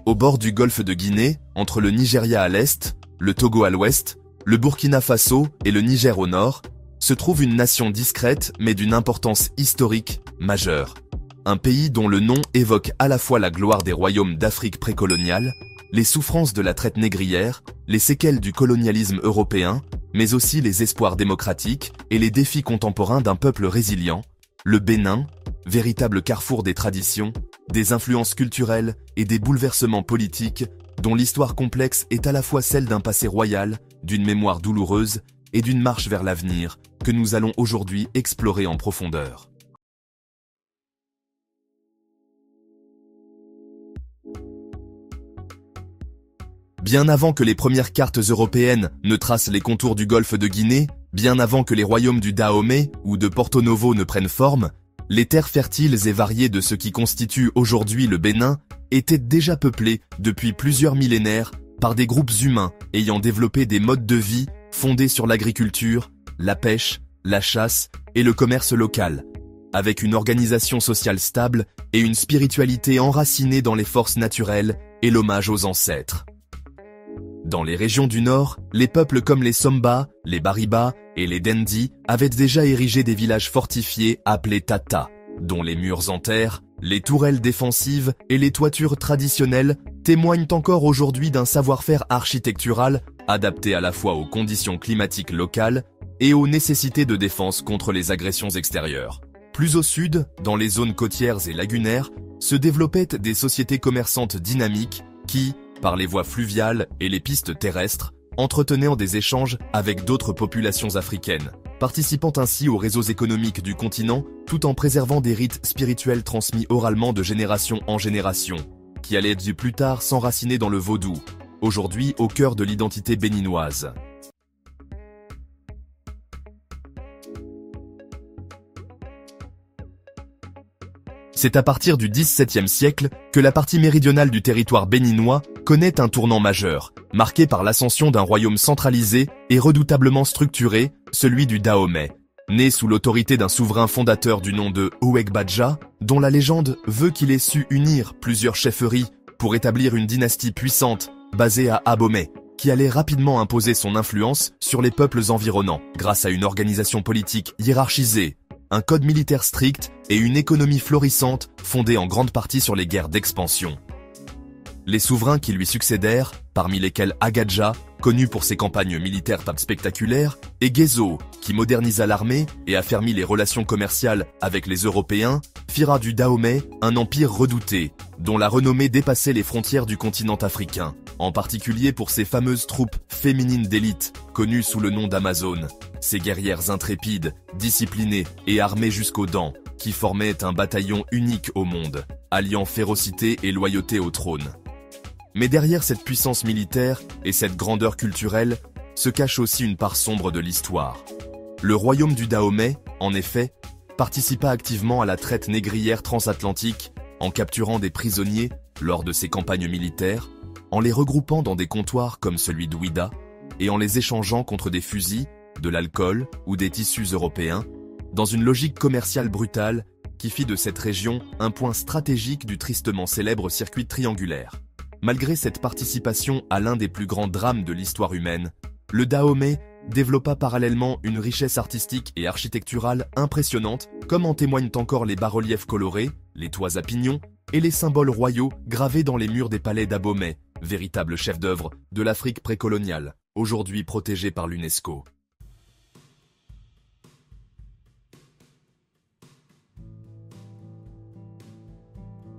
Au bord du golfe de Guinée, entre le Nigeria à l'est, le Togo à l'ouest, le Burkina Faso et le Niger au nord, se trouve une nation discrète mais d'une importance historique majeure. Un pays dont le nom évoque à la fois la gloire des royaumes d'Afrique précoloniale, les souffrances de la traite négrière, les séquelles du colonialisme européen, mais aussi les espoirs démocratiques et les défis contemporains d'un peuple résilient, le Bénin, véritable carrefour des traditions, des influences culturelles et des bouleversements politiques, dont l'histoire complexe est à la fois celle d'un passé royal, d'une mémoire douloureuse et d'une marche vers l'avenir que nous allons aujourd'hui explorer en profondeur. Bien avant que les premières cartes européennes ne tracent les contours du golfe de Guinée, bien avant que les royaumes du Dahomey ou de Porto Novo ne prennent forme, les terres fertiles et variées de ce qui constitue aujourd'hui le Bénin étaient déjà peuplées depuis plusieurs millénaires par des groupes humains ayant développé des modes de vie fondés sur l'agriculture, la pêche, la chasse et le commerce local, avec une organisation sociale stable et une spiritualité enracinée dans les forces naturelles et l'hommage aux ancêtres. Dans les régions du Nord, les peuples comme les Somba, les Bariba et les Dendi avaient déjà érigé des villages fortifiés appelés Tata, dont les murs en terre, les tourelles défensives et les toitures traditionnelles témoignent encore aujourd'hui d'un savoir-faire architectural adapté à la fois aux conditions climatiques locales et aux nécessités de défense contre les agressions extérieures. Plus au sud, dans les zones côtières et lagunaires, se développaient des sociétés commerçantes dynamiques qui, par les voies fluviales et les pistes terrestres, entretenant des échanges avec d'autres populations africaines, participant ainsi aux réseaux économiques du continent tout en préservant des rites spirituels transmis oralement de génération en génération, qui allaient du plus tard s'enraciner dans le vaudou, aujourd'hui au cœur de l'identité béninoise. C'est à partir du XVIIe siècle que la partie méridionale du territoire béninois connaît un tournant majeur, marqué par l'ascension d'un royaume centralisé et redoutablement structuré, celui du Dahomey, né sous l'autorité d'un souverain fondateur du nom de Ouek Badja, dont la légende veut qu'il ait su unir plusieurs chefferies pour établir une dynastie puissante basée à Abomey, qui allait rapidement imposer son influence sur les peuples environnants, grâce à une organisation politique hiérarchisée, un code militaire strict et une économie florissante fondée en grande partie sur les guerres d'expansion. Les souverains qui lui succédèrent, parmi lesquels Agadja, connu pour ses campagnes militaires spectaculaires, et Gezo, qui modernisa l'armée et affermit les relations commerciales avec les Européens, firent du Dahomey un empire redouté, dont la renommée dépassait les frontières du continent africain, en particulier pour ses fameuses troupes féminines d'élite, connues sous le nom d'Amazones, ces guerrières intrépides, disciplinées et armées jusqu'aux dents, qui formaient un bataillon unique au monde, alliant férocité et loyauté au trône. Mais derrière cette puissance militaire et cette grandeur culturelle se cache aussi une part sombre de l'histoire. Le royaume du Dahomey, en effet, participa activement à la traite négrière transatlantique en capturant des prisonniers lors de ses campagnes militaires, en les regroupant dans des comptoirs comme celui d'Ouida et en les échangeant contre des fusils, de l'alcool ou des tissus européens, dans une logique commerciale brutale qui fit de cette région un point stratégique du tristement célèbre circuit triangulaire. Malgré cette participation à l'un des plus grands drames de l'histoire humaine, le Dahomey développa parallèlement une richesse artistique et architecturale impressionnante, comme en témoignent encore les bas-reliefs colorés, les toits à pignons et les symboles royaux gravés dans les murs des palais d'Abomey, véritable chef-d'œuvre de l'Afrique précoloniale, aujourd'hui protégé par l'UNESCO.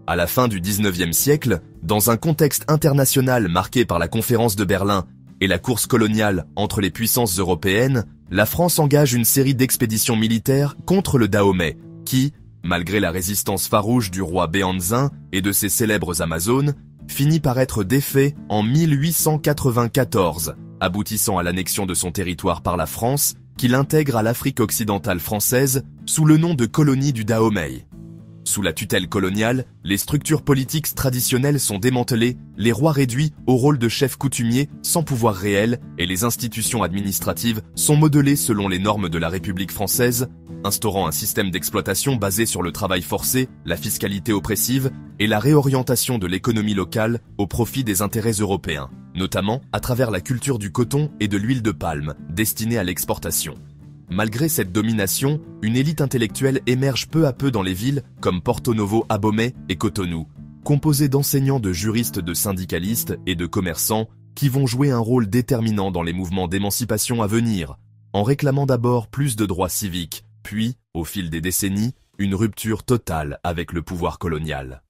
À la fin du XIXe siècle, dans un contexte international marqué par la conférence de Berlin et la course coloniale entre les puissances européennes, la France engage une série d'expéditions militaires contre le Dahomey, qui, malgré la résistance farouche du roi Béhanzin et de ses célèbres Amazones, finit par être défait en 1894, aboutissant à l'annexion de son territoire par la France, qui l'intègre à l'Afrique occidentale française sous le nom de colonie du Dahomey. Sous la tutelle coloniale, les structures politiques traditionnelles sont démantelées, les rois réduits au rôle de chefs coutumiers sans pouvoir réel et les institutions administratives sont modelées selon les normes de la République française, instaurant un système d'exploitation basé sur le travail forcé, la fiscalité oppressive et la réorientation de l'économie locale au profit des intérêts européens, notamment à travers la culture du coton et de l'huile de palme, destinée à l'exportation. Malgré cette domination, une élite intellectuelle émerge peu à peu dans les villes comme Porto Novo, Abomey et Cotonou, composée d'enseignants, de juristes, de syndicalistes et de commerçants qui vont jouer un rôle déterminant dans les mouvements d'émancipation à venir, en réclamant d'abord plus de droits civiques, puis, au fil des décennies, une rupture totale avec le pouvoir colonial.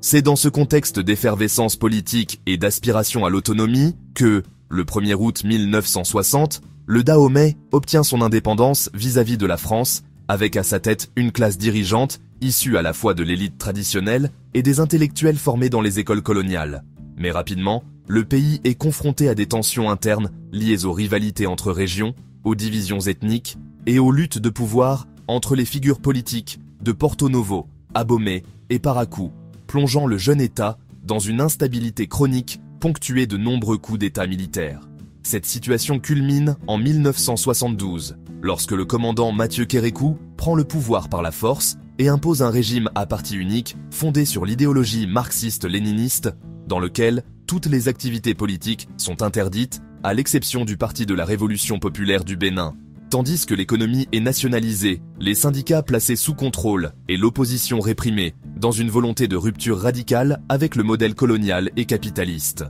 C'est dans ce contexte d'effervescence politique et d'aspiration à l'autonomie que, le 1er août 1960, le Dahomey obtient son indépendance vis-à-vis de la France, avec à sa tête une classe dirigeante issue à la fois de l'élite traditionnelle et des intellectuels formés dans les écoles coloniales. Mais rapidement, le pays est confronté à des tensions internes liées aux rivalités entre régions, aux divisions ethniques et aux luttes de pouvoir entre les figures politiques de Porto Novo, Abomey et Parakou, plongeant le jeune État dans une instabilité chronique ponctuée de nombreux coups d'État militaires. Cette situation culmine en 1972, lorsque le commandant Mathieu Kérékou prend le pouvoir par la force et impose un régime à parti unique fondé sur l'idéologie marxiste-léniniste, dans lequel toutes les activités politiques sont interdites, à l'exception du Parti de la Révolution populaire du Bénin. Tandis que l'économie est nationalisée, les syndicats placés sous contrôle et l'opposition réprimée, dans une volonté de rupture radicale avec le modèle colonial et capitaliste.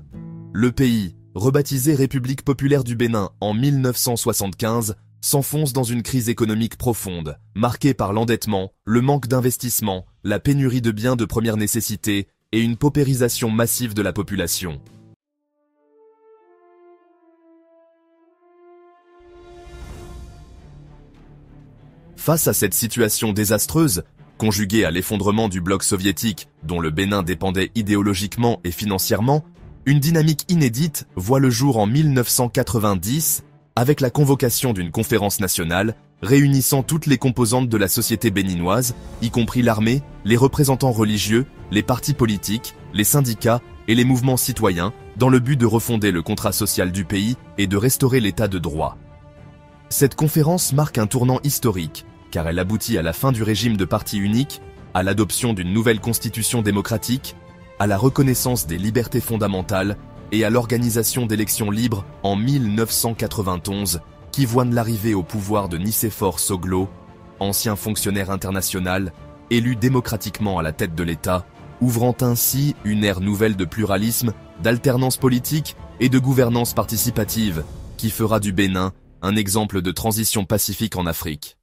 Le pays, rebaptisé République populaire du Bénin en 1975, s'enfonce dans une crise économique profonde, marquée par l'endettement, le manque d'investissement, la pénurie de biens de première nécessité et une paupérisation massive de la population. Face à cette situation désastreuse, conjuguée à l'effondrement du bloc soviétique dont le Bénin dépendait idéologiquement et financièrement, une dynamique inédite voit le jour en 1990 avec la convocation d'une conférence nationale réunissant toutes les composantes de la société béninoise, y compris l'armée, les représentants religieux, les partis politiques, les syndicats et les mouvements citoyens, dans le but de refonder le contrat social du pays et de restaurer l'état de droit. Cette conférence marque un tournant historique, car elle aboutit à la fin du régime de parti unique, à l'adoption d'une nouvelle constitution démocratique, à la reconnaissance des libertés fondamentales et à l'organisation d'élections libres en 1991, qui voient l'arrivée au pouvoir de Nicéphore Soglo, ancien fonctionnaire international, élu démocratiquement à la tête de l'État, ouvrant ainsi une ère nouvelle de pluralisme, d'alternance politique et de gouvernance participative, qui fera du Bénin un exemple de transition pacifique en Afrique.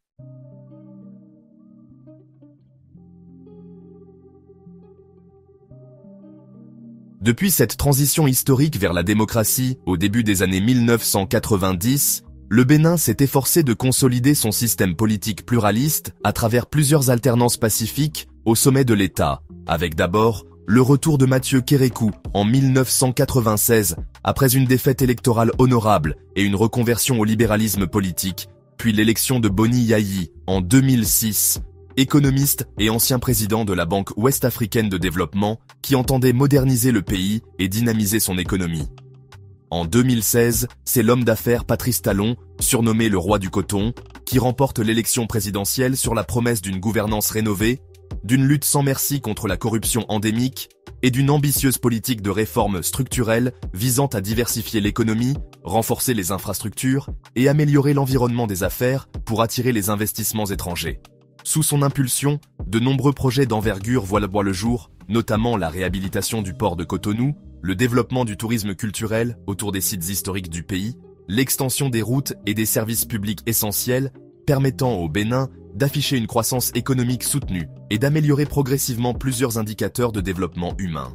Depuis cette transition historique vers la démocratie au début des années 1990, le Bénin s'est efforcé de consolider son système politique pluraliste à travers plusieurs alternances pacifiques au sommet de l'État, avec d'abord le retour de Mathieu Kérékou en 1996 après une défaite électorale honorable et une reconversion au libéralisme politique, puis l'élection de Boni Yayi en 2006, économiste et ancien président de la Banque ouest-africaine de développement qui entendait moderniser le pays et dynamiser son économie. En 2016, c'est l'homme d'affaires Patrice Talon, surnommé le roi du coton, qui remporte l'élection présidentielle sur la promesse d'une gouvernance rénovée, d'une lutte sans merci contre la corruption endémique et d'une ambitieuse politique de réforme structurelle visant à diversifier l'économie, renforcer les infrastructures et améliorer l'environnement des affaires pour attirer les investissements étrangers. Sous son impulsion, de nombreux projets d'envergure voient le jour, notamment la réhabilitation du port de Cotonou, le développement du tourisme culturel autour des sites historiques du pays, l'extension des routes et des services publics essentiels, permettant au Bénin d'afficher une croissance économique soutenue et d'améliorer progressivement plusieurs indicateurs de développement humain.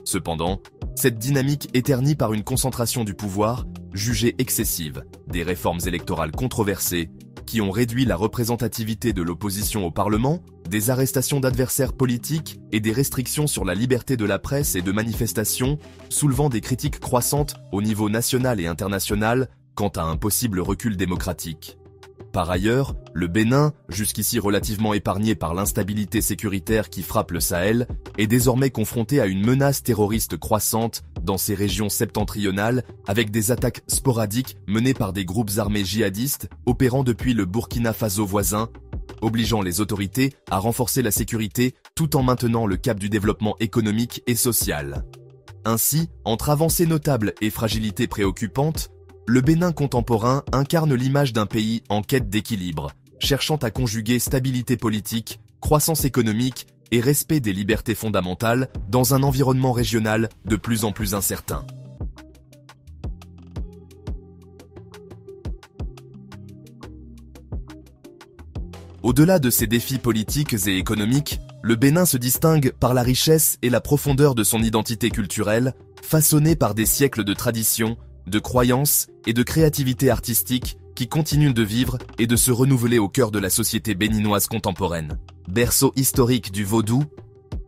Cependant, cette dynamique est ternie par une concentration du pouvoir jugée excessive, des réformes électorales controversées qui ont réduit la représentativité de l'opposition au Parlement, des arrestations d'adversaires politiques et des restrictions sur la liberté de la presse et de manifestation, soulevant des critiques croissantes au niveau national et international quant à un possible recul démocratique. Par ailleurs, le Bénin, jusqu'ici relativement épargné par l'instabilité sécuritaire qui frappe le Sahel, est désormais confronté à une menace terroriste croissante dans ses régions septentrionales avec des attaques sporadiques menées par des groupes armés djihadistes opérant depuis le Burkina Faso voisin, obligeant les autorités à renforcer la sécurité tout en maintenant le cap du développement économique et social. Ainsi, entre avancées notables et fragilités préoccupantes, le Bénin contemporain incarne l'image d'un pays en quête d'équilibre, cherchant à conjuguer stabilité politique, croissance économique et respect des libertés fondamentales dans un environnement régional de plus en plus incertain. Au-delà de ces défis politiques et économiques, le Bénin se distingue par la richesse et la profondeur de son identité culturelle, façonnée par des siècles de traditions, de croyances et de créativité artistique qui continuent de vivre et de se renouveler au cœur de la société béninoise contemporaine. Berceau historique du vaudou,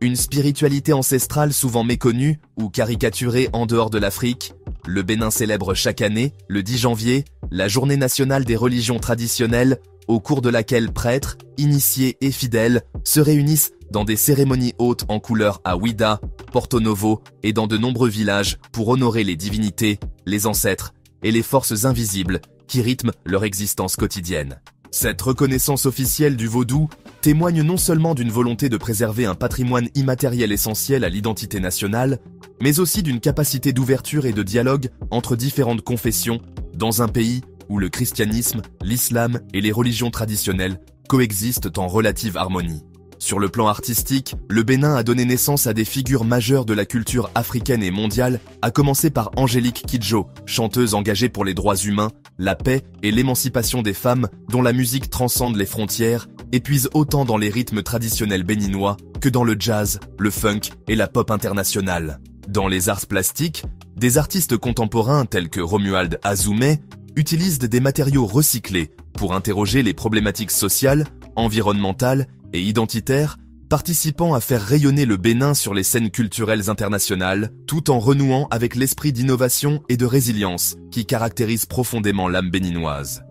une spiritualité ancestrale souvent méconnue ou caricaturée en dehors de l'Afrique, le Bénin célèbre chaque année, le 10 janvier, la journée nationale des religions traditionnelles, au cours de laquelle prêtres, initiés et fidèles se réunissent dans des cérémonies hautes en couleur à Ouida, Porto Novo et dans de nombreux villages pour honorer les divinités, les ancêtres et les forces invisibles qui rythment leur existence quotidienne. Cette reconnaissance officielle du vaudou témoigne non seulement d'une volonté de préserver un patrimoine immatériel essentiel à l'identité nationale, mais aussi d'une capacité d'ouverture et de dialogue entre différentes confessions dans un pays où le christianisme, l'islam et les religions traditionnelles coexistent en relative harmonie. Sur le plan artistique, le Bénin a donné naissance à des figures majeures de la culture africaine et mondiale, à commencer par Angélique Kidjo, chanteuse engagée pour les droits humains, la paix et l'émancipation des femmes, dont la musique transcende les frontières et puise autant dans les rythmes traditionnels béninois que dans le jazz, le funk et la pop internationale. Dans les arts plastiques, des artistes contemporains tels que Romuald Azoumé utilisent des matériaux recyclés pour interroger les problématiques sociales, environnementales et identitaires, participant à faire rayonner le Bénin sur les scènes culturelles internationales, tout en renouant avec l'esprit d'innovation et de résilience qui caractérise profondément l'âme béninoise.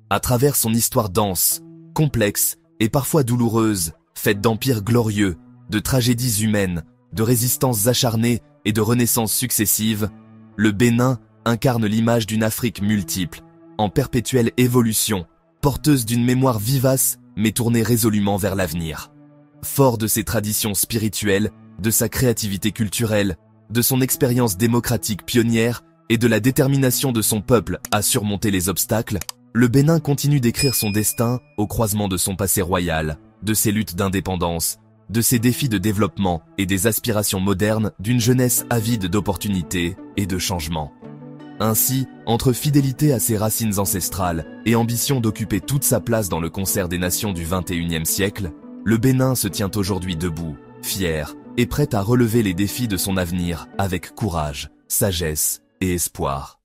À travers son histoire dense, complexe et parfois douloureuse, faite d'empires glorieux, de tragédies humaines, de résistances acharnées et de renaissances successives, le Bénin incarne l'image d'une Afrique multiple, en perpétuelle évolution, porteuse d'une mémoire vivace mais tournée résolument vers l'avenir. Fort de ses traditions spirituelles, de sa créativité culturelle, de son expérience démocratique pionnière et de la détermination de son peuple à surmonter les obstacles, le Bénin continue d'écrire son destin au croisement de son passé royal, de ses luttes d'indépendance, de ses défis de développement et des aspirations modernes d'une jeunesse avide d'opportunités et de changements. Ainsi, entre fidélité à ses racines ancestrales et ambition d'occuper toute sa place dans le concert des nations du XXIe siècle, le Bénin se tient aujourd'hui debout, fier et prêt à relever les défis de son avenir avec courage, sagesse et espoir.